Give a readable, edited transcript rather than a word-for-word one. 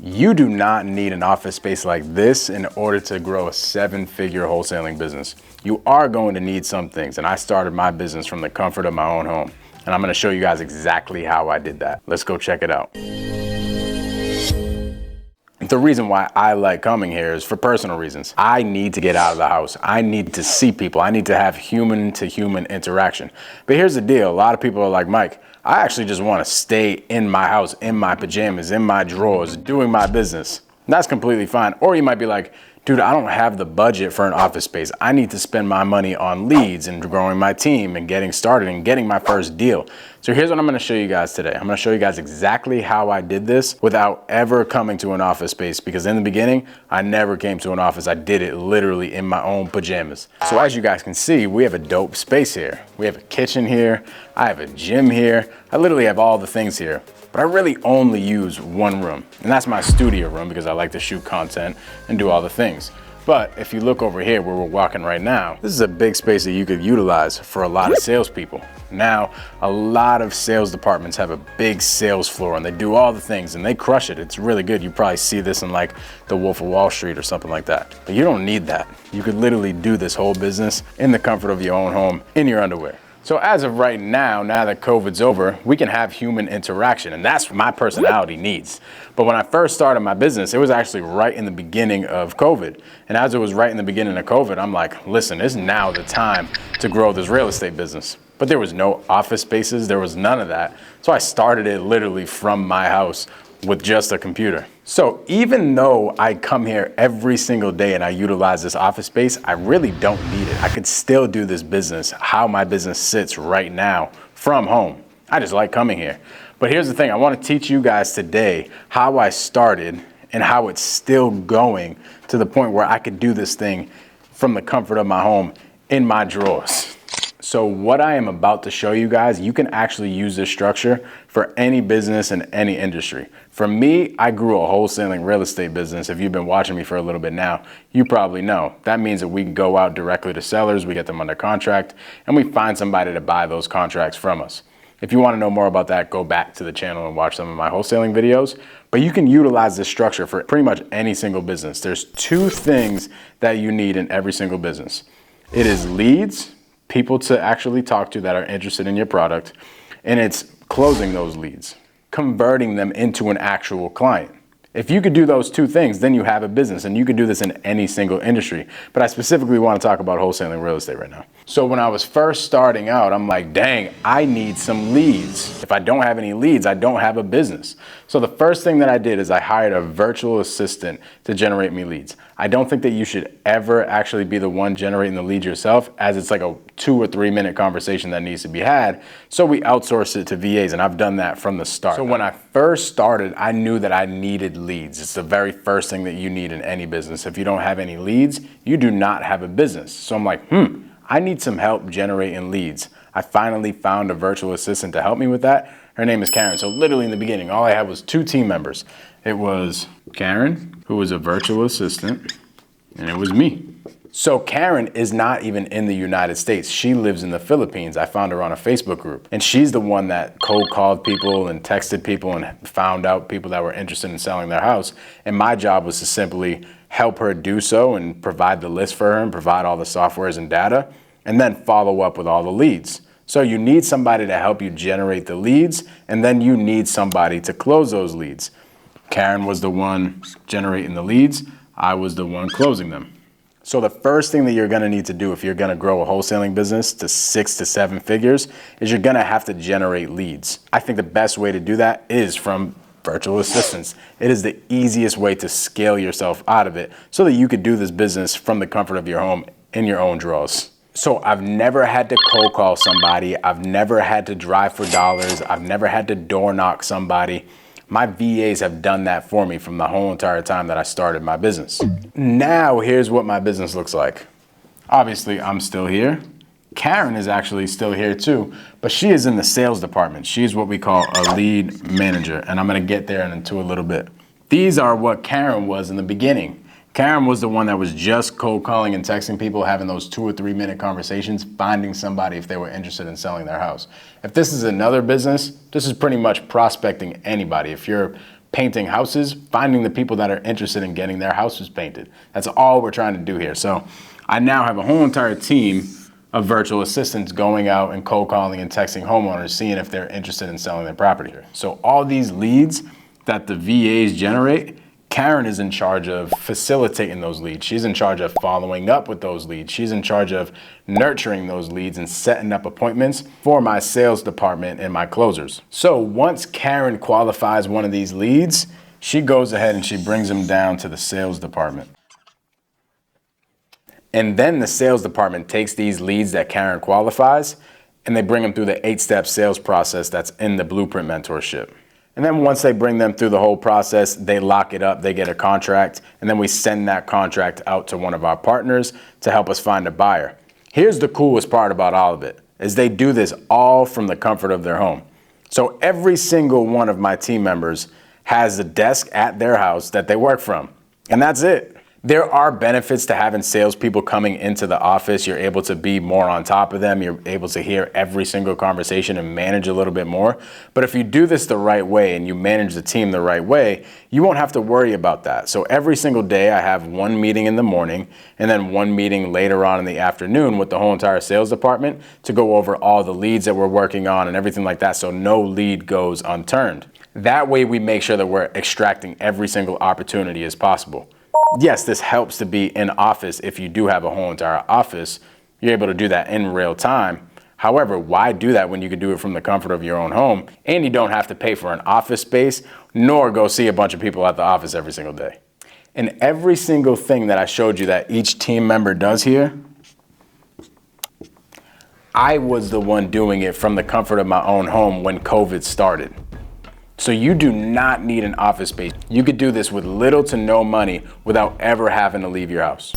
You do not need an office space like this in order to grow a 7-figure wholesaling business. You are going to need some things, and I started my business from the comfort of my own home. And I'm gonna show you guys exactly how I did that. Let's go check it out. The reason why I like coming here is for personal reasons. I need to get out of the house. I need to see people. I need to have human to human interaction. But here's the deal. A lot of people are like, Mike, I actually just want to stay in my house, in my pajamas, in my drawers, doing my business. And that's completely fine. Or you might be like, dude, I don't have the budget for an office space. I need to spend my money on leads and growing my team and getting started and getting my first deal. So here's what I'm gonna show you guys today. I'm gonna show you guys exactly how I did this without ever coming to an office space, because in the beginning, I never came to an office. I did it literally in my own pajamas. So as you guys can see, we have a dope space here. We have a kitchen here. I have a gym here. I literally have all the things here. But I really only use one room, and that's my studio room because I like to shoot content and do all the things. But if you look over here where we're walking right now, this is a big space that you could utilize for a lot of salespeople. Now, a lot of sales departments have a big sales floor and they do all the things and they crush it. It's really good. You probably see this in like the Wolf of Wall Street or something like that. But you don't need that. You could literally do this whole business in the comfort of your own home in your underwear. So as of right now, now that COVID's over, we can have human interaction, and that's what my personality needs. But when I first started my business, it was actually right in the beginning of COVID. And as it was right in the beginning of COVID, I'm like, listen, it's now the time to grow this real estate business. But there was no office spaces, there was none of that. So I started it literally from my house with just a computer. So even though I come here every single day and I utilize this office space, I really don't need it. I could still do this business how my business sits right now from home. I just like coming here. But here's the thing, I want to teach you guys today how I started and how it's still going to the point where I could do this thing from the comfort of my home in my drawers. So what I am about to show you guys, you can actually use this structure for any business in any industry. For me, I grew a wholesaling real estate business. If you've been watching me for a little bit now, you probably know. That means that we can go out directly to sellers, we get them under contract, and we find somebody to buy those contracts from us. If you want to know more about that, go back to the channel and watch some of my wholesaling videos. But you can utilize this structure for pretty much any single business. There's two things that you need in every single business. It is leads, people to actually talk to that are interested in your product, and it's closing those leads, converting them into an actual client. If you could do those two things, then you have a business, and you can do this in any single industry. But I specifically want to talk about wholesaling real estate right now. So when I was first starting out, I'm like, dang, I need some leads. If I don't have any leads, I don't have a business. So the first thing that I did is I hired a virtual assistant to generate me leads. I don't think that you should ever actually be the one generating the leads yourself, as it's like a 2 or 3 minute conversation that needs to be had. So we outsource it to VAs, and I've done that from the start. So when I first started, I knew that I needed leads. It's the very first thing that you need in any business. If you don't have any leads, you do not have a business. So I'm like, I need some help generating leads. I finally found a virtual assistant to help me with that. Her name is Karen. So literally in the beginning, all I had was 2 team members. It was Karen, who was a virtual assistant, and it was me. So Karen is not even in the United States. She lives in the Philippines. I found her on a Facebook group, and she's the one that cold called people and texted people and found out people that were interested in selling their house. And my job was to simply help her do so and provide the list for her and provide all the softwares and data, and then follow up with all the leads. So you need somebody to help you generate the leads, and then you need somebody to close those leads. Karen was the one generating the leads. I was the one closing them. So the first thing that you're gonna need to do if you're gonna grow a wholesaling business to 6 to 7 figures is you're gonna have to generate leads. I think the best way to do that is from virtual assistants. It is the easiest way to scale yourself out of it so that you could do this business from the comfort of your home in your own drawers. So I've never had to cold call somebody. I've never had to drive for dollars. I've never had to door knock somebody. My VAs have done that for me from the whole entire time that I started my business. Now, here's what my business looks like. Obviously, I'm still here. Karen is actually still here too, but she is in the sales department. She's what we call a lead manager, and I'm gonna get there into a little bit. These are what Karen was in the beginning. Karen was the one that was just cold calling and texting people, having those 2 or 3 minute conversations, finding somebody if they were interested in selling their house. If this is another business, this is pretty much prospecting anybody. If you're painting houses, finding the people that are interested in getting their houses painted. That's all we're trying to do here. So I now have a whole entire team of virtual assistants going out and cold calling and texting homeowners, seeing if they're interested in selling their property. So all these leads that the VAs generate, Karen is in charge of facilitating those leads. She's in charge of following up with those leads. She's in charge of nurturing those leads and setting up appointments for my sales department and my closers. So once Karen qualifies one of these leads, she goes ahead and she brings them down to the sales department. And then the sales department takes these leads that Karen qualifies and they bring them through the 8-step sales process that's in the Blueprint mentorship. And then once they bring them through the whole process, they lock it up, they get a contract, and then we send that contract out to one of our partners to help us find a buyer. Here's the coolest part about all of it, is they do this all from the comfort of their home. So every single one of my team members has a desk at their house that they work from, and that's it. There are benefits to having salespeople coming into the office. You're able to be more on top of them. You're able to hear every single conversation and manage a little bit more. But if you do this the right way and you manage the team the right way, you won't have to worry about that. So every single day I have one meeting in the morning and then one meeting later on in the afternoon with the whole entire sales department to go over all the leads that we're working on and everything like that, so no lead goes unturned. That way we make sure that we're extracting every single opportunity as possible. Yes, this helps to be in office. If you do have a whole entire office, you're able to do that in real time. However, why do that when you can do it from the comfort of your own home and you don't have to pay for an office space nor go see a bunch of people at the office every single day? And every single thing that I showed you that each team member does here, I was the one doing it from the comfort of my own home when COVID started. So you do not need an office space. You could do this with little to no money without ever having to leave your house.